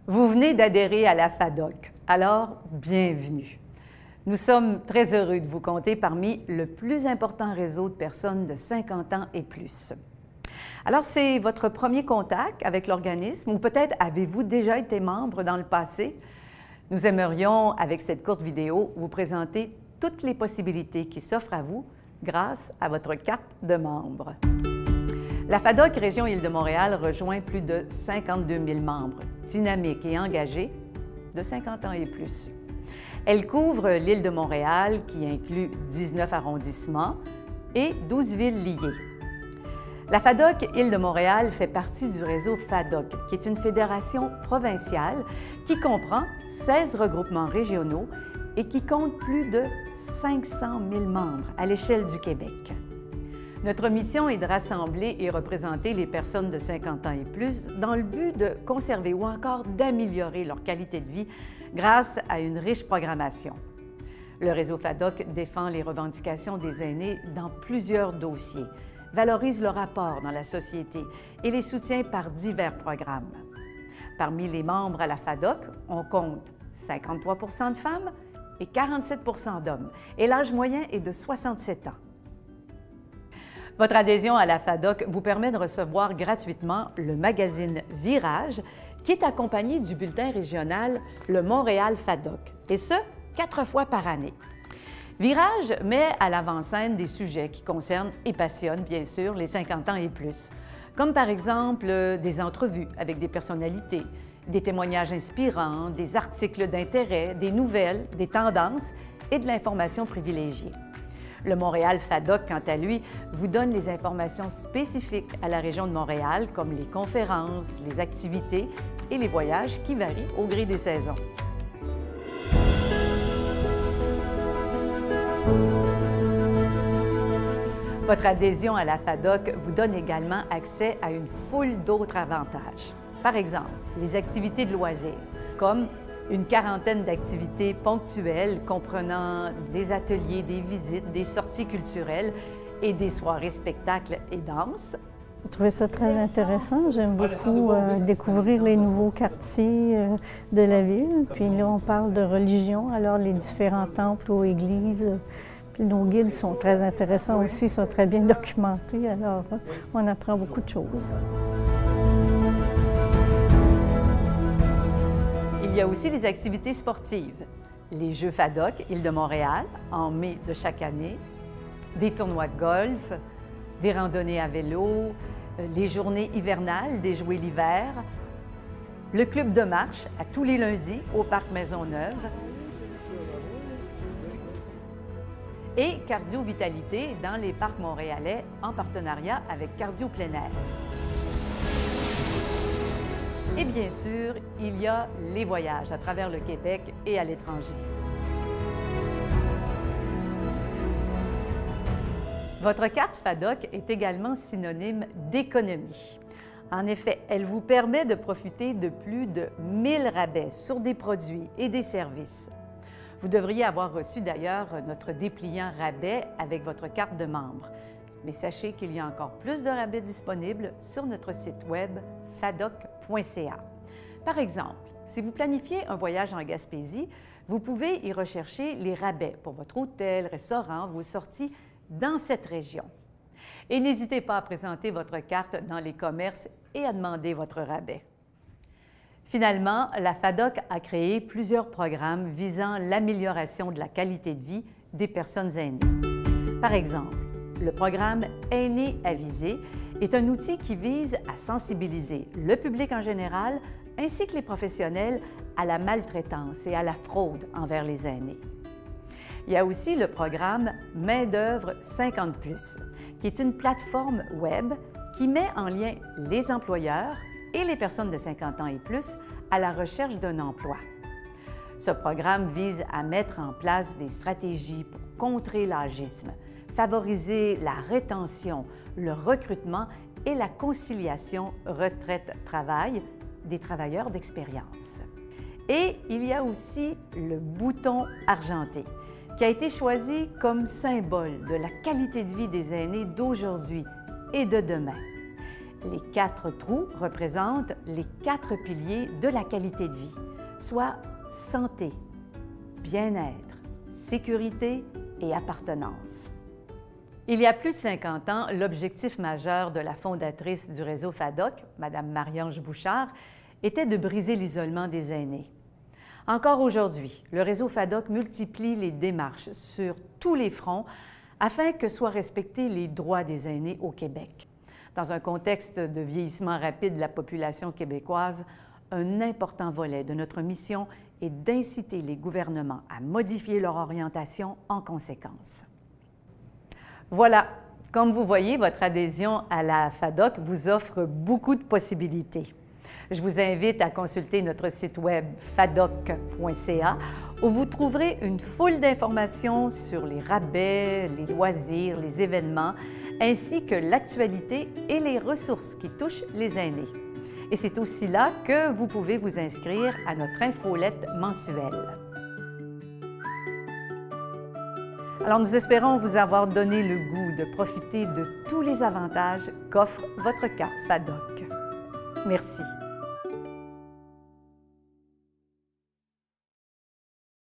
Vous venez d'adhérer à la FADOC, alors bienvenue. Nous sommes très heureux de vous compter parmi le plus important réseau de personnes de 50 ans et plus. Alors, c'est votre premier contact avec l'organisme ou peut-être avez-vous déjà été membre dans le passé? Nous aimerions, avec cette courte vidéo, vous présenter toutes les possibilités qui s'offrent à vous grâce à votre carte de membre. La FADOC Région Île-de-Montréal rejoint plus de 52 000 membres, dynamiques et engagés, de 50 ans et plus. Elle couvre l'île de Montréal, qui inclut 19 arrondissements et 12 villes liées. La FADOC Île-de-Montréal fait partie du réseau FADOC, qui est une fédération provinciale qui comprend 16 regroupements régionaux et qui compte plus de 500 000 membres à l'échelle du Québec. Notre mission est de rassembler et représenter les personnes de 50 ans et plus dans le but de conserver ou encore d'améliorer leur qualité de vie grâce à une riche programmation. Le réseau FADOC défend les revendications des aînés dans plusieurs dossiers, valorise leur apport dans la société et les soutient par divers programmes. Parmi les membres à la FADOC, on compte 53 % de femmes et 47 % d'hommes, et l'âge moyen est de 67 ans. Votre adhésion à la FADOC vous permet de recevoir gratuitement le magazine Virage, qui est accompagné du bulletin régional Le Montréal FADOC, et ce, 4 fois par année. Virage met à l'avant-scène des sujets qui concernent et passionnent, bien sûr, les 50 ans et plus, comme par exemple des entrevues avec des personnalités, des témoignages inspirants, des articles d'intérêt, des nouvelles, des tendances et de l'information privilégiée. Le Montréal FADOC, quant à lui, vous donne les informations spécifiques à la région de Montréal, comme les conférences, les activités et les voyages qui varient au gré des saisons. Votre adhésion à la FADOC vous donne également accès à une foule d'autres avantages. Par exemple, les activités de loisirs, comme une quarantaine d'activités ponctuelles comprenant des ateliers, des visites, des sorties culturelles et des soirées spectacles et danses. J'ai trouvé ça très intéressant. J'aime beaucoup découvrir les nouveaux quartiers de la ville. Puis là, on parle de religion, alors les différents temples ou églises. Puis nos guides sont très intéressants aussi, sont très bien documentés, alors on apprend beaucoup de choses. Il y a aussi les activités sportives, les Jeux FADOC Île-de-Montréal en mai de chaque année, des tournois de golf, des randonnées à vélo, les journées hivernales des jouets l'hiver, le club de marche à tous les lundis au Parc Maisonneuve et Cardio Vitalité dans les parcs montréalais en partenariat avec Cardio Plein Air. Et bien sûr, il y a les voyages à travers le Québec et à l'étranger. Votre carte FADOC est également synonyme d'économie. En effet, elle vous permet de profiter de plus de 1000 rabais sur des produits et des services. Vous devriez avoir reçu d'ailleurs notre dépliant rabais avec votre carte de membre. Mais sachez qu'il y a encore plus de rabais disponibles sur notre site web fadoc.ca. Par exemple, si vous planifiez un voyage en Gaspésie, vous pouvez y rechercher les rabais pour votre hôtel, restaurant, vos sorties dans cette région. Et n'hésitez pas à présenter votre carte dans les commerces et à demander votre rabais. Finalement, la FADOC a créé plusieurs programmes visant l'amélioration de la qualité de vie des personnes aînées. Par exemple, le programme Aînés avisés est un outil qui vise à sensibiliser le public en général ainsi que les professionnels à la maltraitance et à la fraude envers les aînés. Il y a aussi le programme Main-d'œuvre 50+, qui est une plateforme web qui met en lien les employeurs et les personnes de 50 ans et plus à la recherche d'un emploi. Ce programme vise à mettre en place des stratégies pour contrer l'agisme, favoriser la rétention, le recrutement et la conciliation retraite-travail des travailleurs d'expérience. Et il y a aussi le bouton argenté, qui a été choisi comme symbole de la qualité de vie des aînés d'aujourd'hui et de demain. Les 4 trous représentent les 4 piliers de la qualité de vie, soit santé, bien-être, sécurité et appartenance. Il y a plus de 50 ans, l'objectif majeur de la fondatrice du réseau FADOC, Mme Marie-Ange Bouchard, était de briser l'isolement des aînés. Encore aujourd'hui, le réseau FADOC multiplie les démarches sur tous les fronts afin que soient respectés les droits des aînés au Québec. Dans un contexte de vieillissement rapide de la population québécoise, un important volet de notre mission est d'inciter les gouvernements à modifier leur orientation en conséquence. Voilà, comme vous voyez, votre adhésion à la FADOC vous offre beaucoup de possibilités. Je vous invite à consulter notre site web fadoc.ca où vous trouverez une foule d'informations sur les rabais, les loisirs, les événements, ainsi que l'actualité et les ressources qui touchent les aînés. Et c'est aussi là que vous pouvez vous inscrire à notre infolette mensuelle. Alors, nous espérons vous avoir donné le goût de profiter de tous les avantages qu'offre votre carte FADOC. Merci.